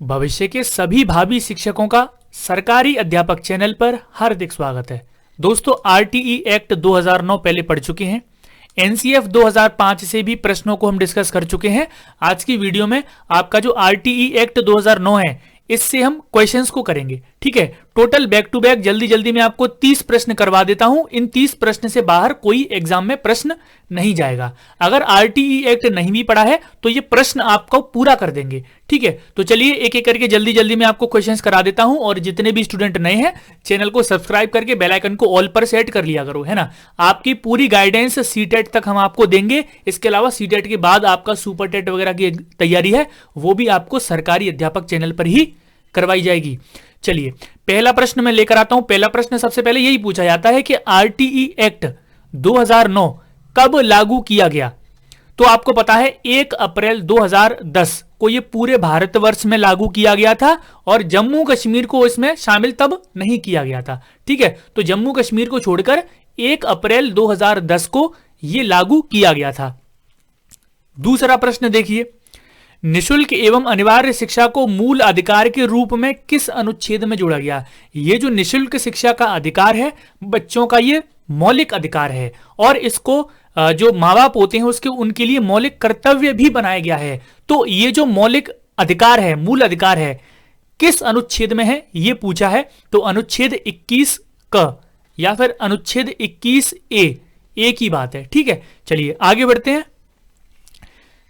भविष्य के सभी भावी शिक्षकों का सरकारी अध्यापक चैनल पर हार्दिक स्वागत है। दोस्तों, आरटीई एक्ट 2009 पहले पढ़ चुके हैं। एनसीएफ 2005 से भी प्रश्नों को हम डिस्कस कर चुके हैं। आज की वीडियो में आपका जो आरटीई एक्ट 2009 है, इससे हम क्वेश्चंस को करेंगे। ठीक है, टोटल बैक टू बैक जल्दी जल्दी मैं आपको 30 प्रश्न करवा देता हूं। इन 30 प्रश्न से बाहर कोई एग्जाम में प्रश्न नहीं जाएगा। अगर आरटीई एक्ट नहीं भी पढ़ा है तो ये प्रश्न आपको पूरा कर देंगे। ठीक है, तो चलिए एक एक करके जल्दी जल्दी मैं आपको क्वेश्चंस करा देता हूं। और जितने भी स्टूडेंट नए हैं, चैनल को सब्सक्राइब करके बेल आइकन को ऑल पर सेट कर लिया करो, है ना। आपकी पूरी गाइडेंस सीटेट तक हम आपको देंगे। इसके अलावा सीटेट के बाद आपका सुपर टेट वगैरह की तैयारी है, वो भी आपको सरकारी अध्यापक चैनल पर ही करवाई जाएगी। चलिए पहला प्रश्न मैं लेकर आता हूं। पहला प्रश्न सबसे पहले यही पूछा जाता है कि आरटीई एक्ट 2009 कब लागू किया गया। तो आपको पता है 1 अप्रैल 2010 को ये पूरे भारतवर्ष में लागू किया गया था और जम्मू कश्मीर को इसमें शामिल तब नहीं किया गया था। ठीक है, तो जम्मू कश्मीर को छोड़कर 1 अप्रैल 2010 को ये लागू किया गया था। दूसरा प्रश्न देखिए, निशुल्क एवं अनिवार्य शिक्षा को मूल अधिकार के रूप में किस अनुच्छेद में जोड़ा गया। ये जो निशुल्क शिक्षा का अधिकार है बच्चों का, ये मौलिक अधिकार है और इसको जो माँ बाप होते हैं उसके उनके लिए मौलिक कर्तव्य भी बनाया गया है। तो ये जो मौलिक अधिकार है, मूल अधिकार है, किस अनुच्छेद में है ये पूछा है। तो अनुच्छेद 21 क या फिर अनुच्छेद 21A की बात है। ठीक है, चलिए आगे बढ़ते हैं।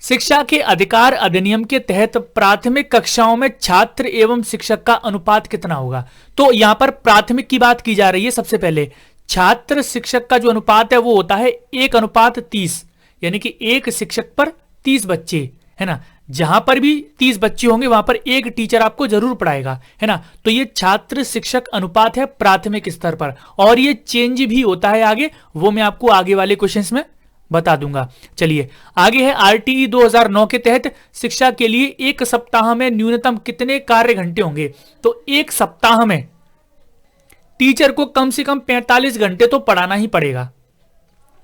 शिक्षा के अधिकार अधिनियम के तहत प्राथमिक कक्षाओं में छात्र एवं शिक्षक का अनुपात कितना होगा। तो यहां पर प्राथमिक की बात की जा रही है। सबसे पहले छात्र शिक्षक का जो अनुपात है वो होता है 1:30, यानी कि एक शिक्षक पर 30 बच्चे, है ना। जहां पर भी 30 बच्चे होंगे वहां पर एक टीचर आपको जरूर पढ़ाएगा, है ना। तो ये छात्र शिक्षक अनुपात है प्राथमिक स्तर पर, और ये चेंज भी होता है आगे, वो मैं आपको आगे वाले क्वेश्चंस में बता दूंगा। चलिए आगे है, आरटीई 2009 के तहत शिक्षा के लिए एक सप्ताह में न्यूनतम कितने कार्य घंटे होंगे। तो एक सप्ताह में टीचर को कम से कम 45 घंटे तो पढ़ाना ही पड़ेगा,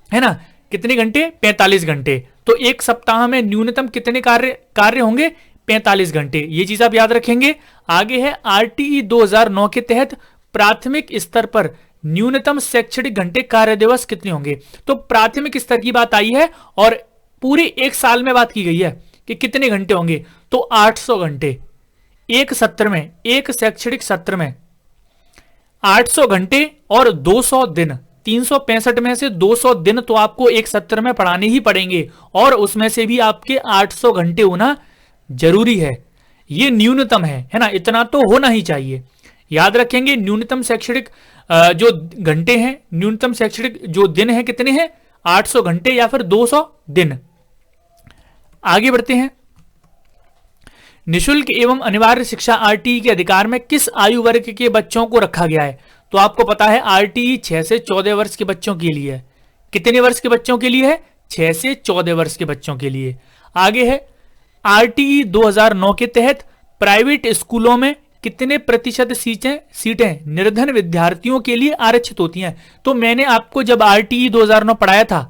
है ना। कितने घंटे? 45 घंटे। तो एक सप्ताह में न्यूनतम कितने कार्य होंगे? 45 घंटे। ये चीज आप याद रखेंगे। आगे है, आरटीई 2009 के तहत प्राथमिक स्तर पर न्यूनतम शैक्षणिक घंटे कार्य दिवस कितने होंगे। तो प्राथमिक स्तर की बात आई है और पूरे एक साल में बात की गई है कि कितने घंटे होंगे। तो 800 घंटे एक सत्र में, एक शैक्षणिक सत्र में 800 घंटे और 200 दिन, 365 में से 200 दिन तो आपको एक सत्र में पढ़ाने ही पड़ेंगे और उसमें से भी आपके 800 घंटे होना जरूरी है। ये न्यूनतम है ना, इतना तो होना ही चाहिए। याद रखेंगे, न्यूनतम शैक्षणिक जो घंटे हैं, न्यूनतम शैक्षणिक जो दिन है कितने हैं? 800 घंटे या फिर 200 दिन। आगे बढ़ते हैं। निशुल्क एवं अनिवार्य शिक्षा आरटीई के अधिकार में किस आयु वर्ग के बच्चों को रखा गया है। तो आपको पता है आरटीई 6 से 14 वर्ष के बच्चों के लिए है। कितने वर्ष के बच्चों के लिए है? 6 से 14 वर्ष के बच्चों के लिए। आगे है, आरटीई 2009 के तहत प्राइवेट स्कूलों में कितने प्रतिशत सीटें निर्धन विद्यार्थियों के लिए आरक्षित होती हैं। तो मैंने आपको जब आरटीई 2009 पढ़ाया था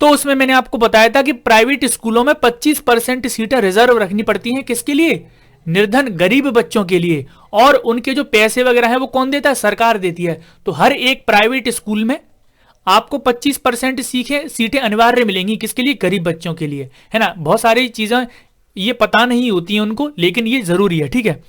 तो उसमें मैंने आपको बताया था कि प्राइवेट स्कूलों में 25% सीटें रिजर्व रखनी पड़ती हैं। किसके लिए? निर्धन गरीब बच्चों के लिए। और उनके जो पैसे वगैरह हैं वो कौन देता है? सरकार देती है। तो हर एक प्राइवेट स्कूल में आपको 25% सीटें अनिवार्य मिलेंगी। किसके लिए? गरीब बच्चों के लिए, है ना। बहुत सारी चीजें ये पता नहीं होती हैं उनको, लेकिन ये जरूरी है। ठीक है,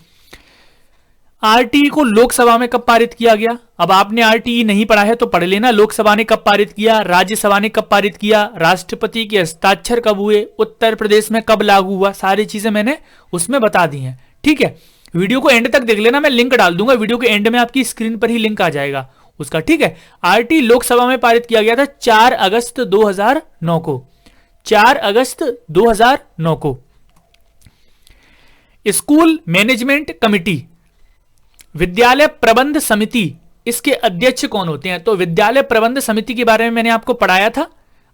आरटीई को लोकसभा में कब पारित किया गया। अब आपने आरटीई नहीं पढ़ा है तो पढ़ लेना। लोकसभा ने कब पारित किया, राज्यसभा ने कब पारित किया, राष्ट्रपति के हस्ताक्षर कब हुए, उत्तर प्रदेश में कब लागू हुआ, सारी चीजें मैंने उसमें बता दी हैं। ठीक है, वीडियो को एंड तक देख लेना, मैं लिंक डाल दूंगा वीडियो के एंड में, आपकी स्क्रीन पर ही लिंक आ जाएगा उसका। ठीक है, आरटीई लोकसभा में पारित किया गया था 4 अगस्त 2009 को। 4 अगस्त 2009 को। स्कूल मैनेजमेंट कमिटी, विद्यालय प्रबंध समिति, इसके अध्यक्ष कौन होते हैं। तो विद्यालय प्रबंध समिति के बारे में मैंने आपको पढ़ाया था,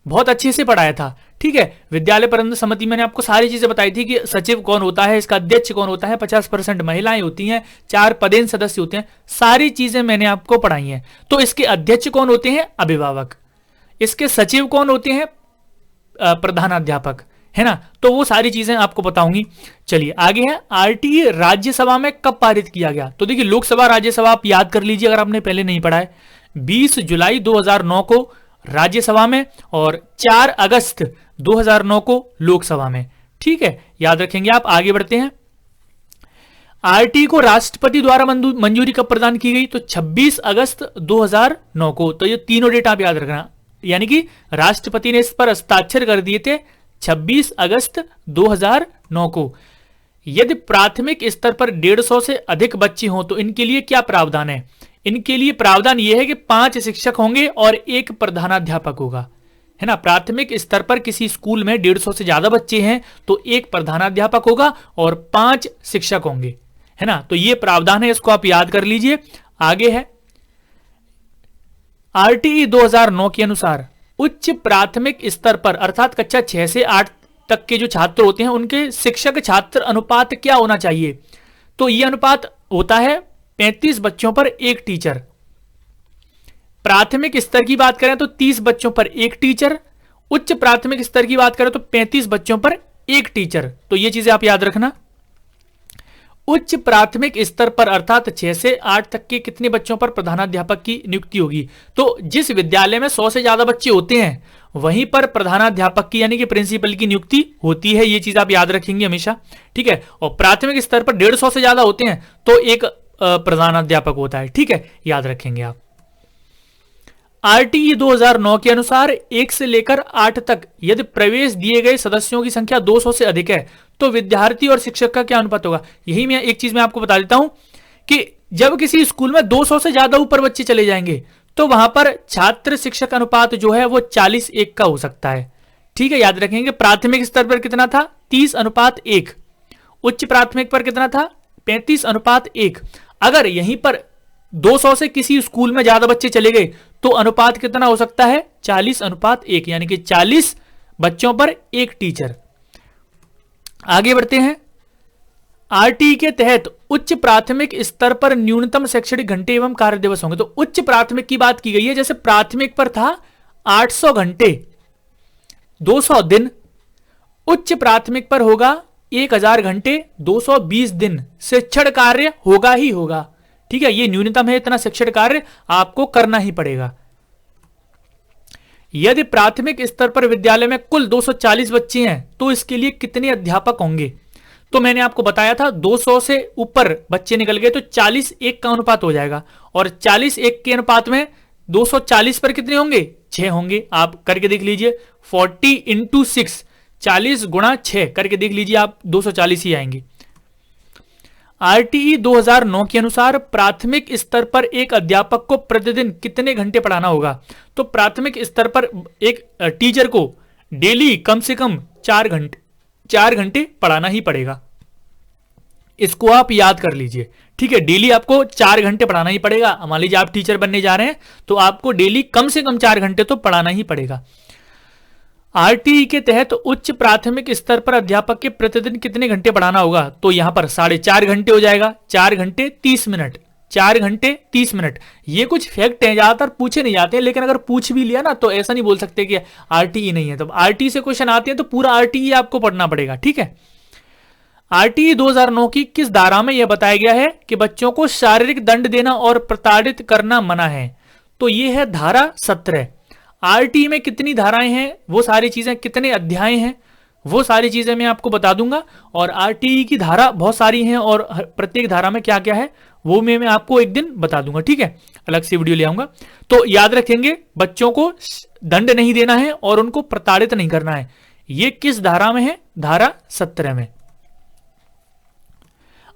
बहुत अच्छे से पढ़ाया था। ठीक है, विद्यालय प्रबंध समिति मैंने आपको सारी चीजें बताई थी कि सचिव कौन होता है, इसका अध्यक्ष कौन होता है, 50% महिलाएं होती हैं, 4 पदेन सदस्य होते हैं, सारी चीजें मैंने आपको पढ़ाई हैं। तो इसके अध्यक्ष कौन होते हैं? अभिभावक। इसके सचिव कौन होते हैं? प्रधानाध्यापक। है ना। तो वो सारी चीजें आपको बताऊंगी। चलिए आगे है, आरटीई राज्यसभा में कब पारित किया गया। तो देखिए लोकसभा राज्यसभा आप याद कर लीजिए अगर आपने पहले नहीं पढ़ा है। 20 जुलाई 2009 को राज्यसभा में और 4 अगस्त 2009 को लोकसभा में। ठीक है, याद रखेंगे आप। आगे बढ़ते हैं, आरटीई को राष्ट्रपति द्वारा मंजूरी कब प्रदान की गई। तो 26 अगस्त 2009 को। तो ये तीनों डेट आप याद रखना, यानी कि राष्ट्रपति ने इस पर हस्ताक्षर कर दिए थे 26 अगस्त 2009 को। यदि प्राथमिक स्तर पर 150 से अधिक बच्चे हों तो इनके लिए क्या प्रावधान है। इनके लिए प्रावधान यह है कि 5 शिक्षक होंगे और 1 प्रधानाध्यापक होगा, है ना। प्राथमिक स्तर पर किसी स्कूल में 150 से ज्यादा बच्चे हैं तो 1 प्रधानाध्यापक होगा और 5 शिक्षक होंगे, है ना। तो ये प्रावधान है, इसको आप याद कर लीजिए। आगे है, आरटीई 2009 के अनुसार उच्च प्राथमिक स्तर पर अर्थात कक्षा 6 से 8 तक के जो छात्र होते हैं उनके शिक्षक छात्र अनुपात क्या होना चाहिए। तो यह अनुपात होता है 35 बच्चों पर 1 टीचर। प्राथमिक स्तर की बात करें तो 30 बच्चों पर 1 टीचर, उच्च प्राथमिक स्तर की बात करें तो 35 बच्चों पर 1 टीचर। तो ये चीजें आप याद रखना। उच्च प्राथमिक स्तर पर अर्थात 6 से 8 तक के कितने बच्चों पर प्रधानाध्यापक की नियुक्ति होगी। तो जिस विद्यालय में 100 से ज्यादा बच्चे होते हैं वहीं पर प्रधानाध्यापक की यानी कि प्रिंसिपल की नियुक्ति होती है। ये चीज आप याद रखेंगे हमेशा, ठीक है। और प्राथमिक स्तर पर 150 से ज्यादा होते हैं तो 1 प्रधानाध्यापक होता है, ठीक है, याद रखेंगे आप। आरटीई 2009 के अनुसार 1 से लेकर 8 तक यदि प्रवेश दिए गए सदस्यों की संख्या 200 से अधिक है तो विद्यार्थी और शिक्षक का क्या अनुपात होगा। यही मैं एक चीज मैं आपको बता देता हूं कि जब किसी स्कूल में 200 से ज्यादा ऊपर बच्चे चले जाएंगे तो वहां पर छात्र शिक्षक अनुपात जो है वो 40:1 का हो सकता है, ठीक है, याद रखेंगे। प्राथमिक स्तर पर कितना था, 30:1। उच्च प्राथमिक पर कितना था, 35:1। अगर यहीं पर 200 से किसी स्कूल में ज्यादा बच्चे चले गए तो अनुपात कितना हो सकता है, 40:1, यानी कि 40 बच्चों पर 1 टीचर। आगे बढ़ते हैं, आरटीई के तहत उच्च प्राथमिक स्तर पर न्यूनतम शैक्षणिक घंटे एवं कार्य दिवस होंगे। तो उच्च प्राथमिक की बात की गई है, जैसे प्राथमिक पर था 800 घंटे 200 दिन, उच्च प्राथमिक पर होगा 1000 घंटे 220 दिन शिक्षण कार्य होगा ही होगा, ठीक है। ये न्यूनतम है, इतना शिक्षण कार्य आपको करना ही पड़ेगा। यदि प्राथमिक स्तर पर विद्यालय में कुल 240 बच्चे हैं तो इसके लिए कितने अध्यापक होंगे। तो मैंने आपको बताया था 200 से ऊपर बच्चे निकल गए तो 40:1 का अनुपात हो जाएगा, और 40:1 के अनुपात में 240 पर कितने होंगे, 6 होंगे। आप करके देख लीजिए, 40 × 6, 40 × 6 करके देख लीजिए आप, 240 ही आएंगे। आरटीई 2009 के अनुसार प्राथमिक स्तर पर एक अध्यापक को प्रतिदिन कितने घंटे पढ़ाना होगा। तो प्राथमिक स्तर पर एक टीचर को डेली कम से कम 4 घंटे पढ़ाना ही पड़ेगा। इसको आप याद कर लीजिए, ठीक है। डेली आपको 4 घंटे पढ़ाना ही पड़ेगा। मान लीजिए आप टीचर बनने जा रहे हैं तो आपको डेली कम से कम 4 घंटे तो पढ़ाना ही पड़ेगा। आरटीई के तहत उच्च प्राथमिक स्तर पर अध्यापक के प्रतिदिन कितने घंटे पढ़ाना होगा। तो यहां पर 4.5 घंटे हो जाएगा, 4 घंटे 30 मिनट, 4 घंटे 30 मिनट। ये कुछ फैक्ट हैं, ज्यादातर पूछे नहीं जाते हैं, लेकिन अगर पूछ भी लिया ना तो ऐसा नहीं बोल सकते कि आरटीई नहीं है। तो आरटीई से क्वेश्चन आते हैं तो पूरा आरटीई आपको पढ़ना पड़ेगा, ठीक है। आरटीई 2009 की किस धारा में यह बताया गया है कि बच्चों को शारीरिक दंड देना और प्रताड़ित करना मना है। तो यह है धारा 17। आरटीई में कितनी धाराएं हैं, वो सारी चीजें, कितने अध्याय हैं, वो सारी चीजें मैं आपको बता दूंगा। और आरटीई की धारा बहुत सारी हैं और प्रत्येक धारा में क्या क्या है वो मैं आपको एक दिन बता दूंगा, ठीक है, अलग से वीडियो ले आऊंगा। तो याद रखेंगे, बच्चों को दंड नहीं देना है और उनको प्रताड़ित नहीं करना है। ये किस धारा में है, धारा 17 में।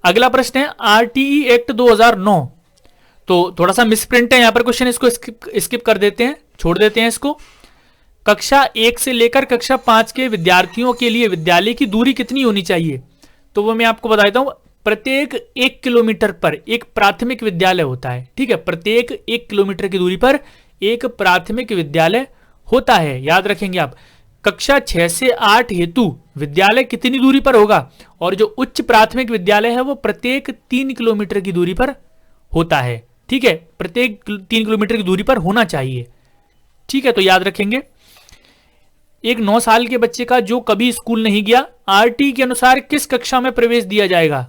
अगला प्रश्न है आरटीई एक्ट 2009। तो थोड़ा सा मिसप्रिंट है यहां पर क्वेश्चन, इसको स्किप कर देते हैं, छोड़ देते हैं इसको। कक्षा 1 से लेकर कक्षा 5 के विद्यार्थियों के लिए विद्यालय की दूरी कितनी होनी चाहिए। तो वो मैं आपको बता देता हूं, प्रत्येक 1 किलोमीटर पर एक प्राथमिक विद्यालय होता है, ठीक है। प्रत्येक 1 किलोमीटर की दूरी पर एक प्राथमिक विद्यालय होता है, याद रखेंगे आप। कक्षा 6 से 8 हेतु विद्यालय कितनी दूरी पर होगा, और जो उच्च प्राथमिक विद्यालय है वो प्रत्येक 3 किलोमीटर की दूरी पर होता है, ठीक है। प्रत्येक 3 किलोमीटर की दूरी पर होना चाहिए, ठीक है। तो याद रखेंगे। एक 9 साल के बच्चे का जो कभी स्कूल नहीं गया, आरटीई के अनुसार किस कक्षा में प्रवेश दिया जाएगा?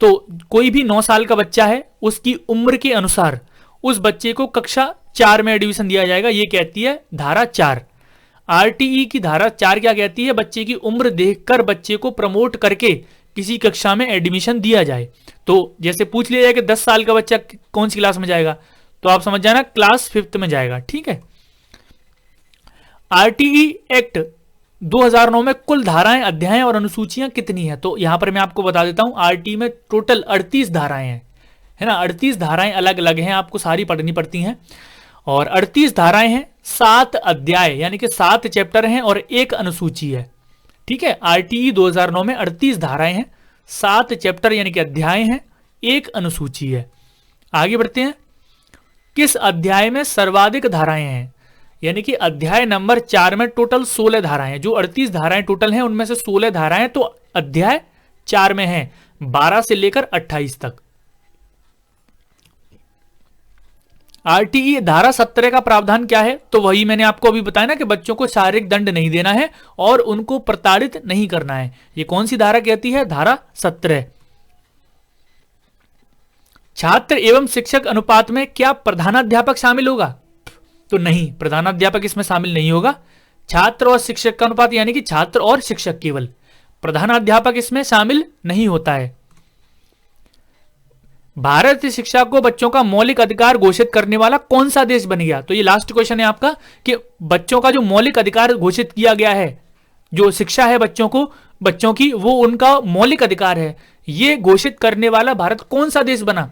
तो कोई भी 9 साल का बच्चा है, उसकी उम्र के अनुसार उस बच्चे को कक्षा 4 में एडमिशन दिया जाएगा। ये कहती है धारा 4। आरटीई की धारा 4 क्या कहती है? बच्चे की उम्र देखकर बच्चे को प्रमोट करके किसी कक्षा में एडमिशन दिया जाए। तो जैसे पूछ लिया जाए कि 10 साल का बच्चा कौन सी क्लास में जाएगा, तो आप समझ जाना क्लास 5th में जाएगा। ठीक है। आरटीई एक्ट 2009 में कुल धाराएं, अध्याय और अनुसूचियां कितनी है? तो यहां पर मैं आपको बता देता हूं, आरटीई में टोटल 38 धाराएं हैं, है ना। 38 धाराएं अलग अलग हैं, आपको सारी पढ़नी पड़ती हैं। और 38 धाराएं हैं, 7 अध्याय यानी कि 7 चैप्टर हैं और 1 अनुसूची है। ठीक है। आरटीई 2009 में 38 धाराएं हैं, 7 चैप्टर यानी कि अध्याय हैं, 1 अनुसूची है। आगे बढ़ते हैं। किस अध्याय में सर्वाधिक धाराएं हैं? यानी कि अध्याय नंबर 4 में टोटल 16 धाराएं हैं। जो 38 धाराएं टोटल हैं उनमें से 16 धाराएं तो अध्याय 4 में हैं, 12 से लेकर 28 तक। आरटीई धारा 17 का प्रावधान क्या है? तो वही मैंने आपको अभी बताया ना कि बच्चों को शारीरिक दंड नहीं देना है और उनको प्रताड़ित नहीं करना है। ये कौन सी धारा कहती है? धारा 17। छात्र एवं शिक्षक अनुपात में क्या प्रधानाध्यापक शामिल होगा? तो नहीं, प्रधानाध्यापक इसमें शामिल नहीं होगा। छात्र और शिक्षक का अनुपात यानी कि छात्र और शिक्षक केवल, प्रधानाध्यापक इसमें शामिल नहीं होता है। भारतीय शिक्षा को बच्चों का मौलिक अधिकार घोषित करने वाला कौन सा देश बन गया? तो ये लास्ट क्वेश्चन है आपका कि बच्चों का जो मौलिक अधिकार घोषित किया गया है, जो शिक्षा है बच्चों की, वो उनका मौलिक अधिकार है, ये घोषित करने वाला भारत कौन सा देश बना?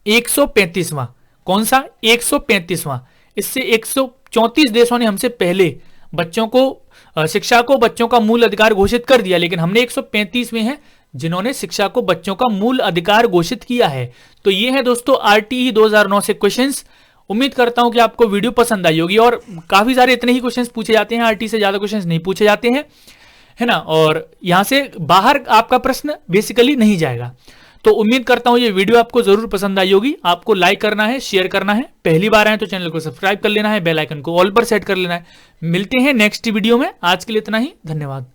135वां। कौन सा? 135वां। इससे 134 देशों ने हमसे पहले बच्चों को शिक्षा को बच्चों का मूल अधिकार घोषित कर दिया, लेकिन हमने 135वें हैं जिन्होंने शिक्षा को बच्चों का मूल अधिकार घोषित किया है। तो ये है दोस्तों आरटीई 2009 से क्वेश्चंस। उम्मीद करता हूं कि आपको वीडियो पसंद आई होगी और काफी सारे इतने ही क्वेश्चंस पूछे जाते हैं, आरटीई से ज्यादा क्वेश्चंस नहीं पूछे जाते हैं, है ना। और यहां से बाहर आपका प्रश्न बेसिकली नहीं जाएगा। तो उम्मीद करता हूं ये वीडियो आपको जरूर पसंद आई होगी। आपको लाइक करना है, शेयर करना है, पहली बार आए तो चैनल को सब्सक्राइब कर लेना है, बेल आइकन को ऑल पर सेट कर लेना है। मिलते हैं नेक्स्ट वीडियो में। आज के लिए इतना ही, धन्यवाद।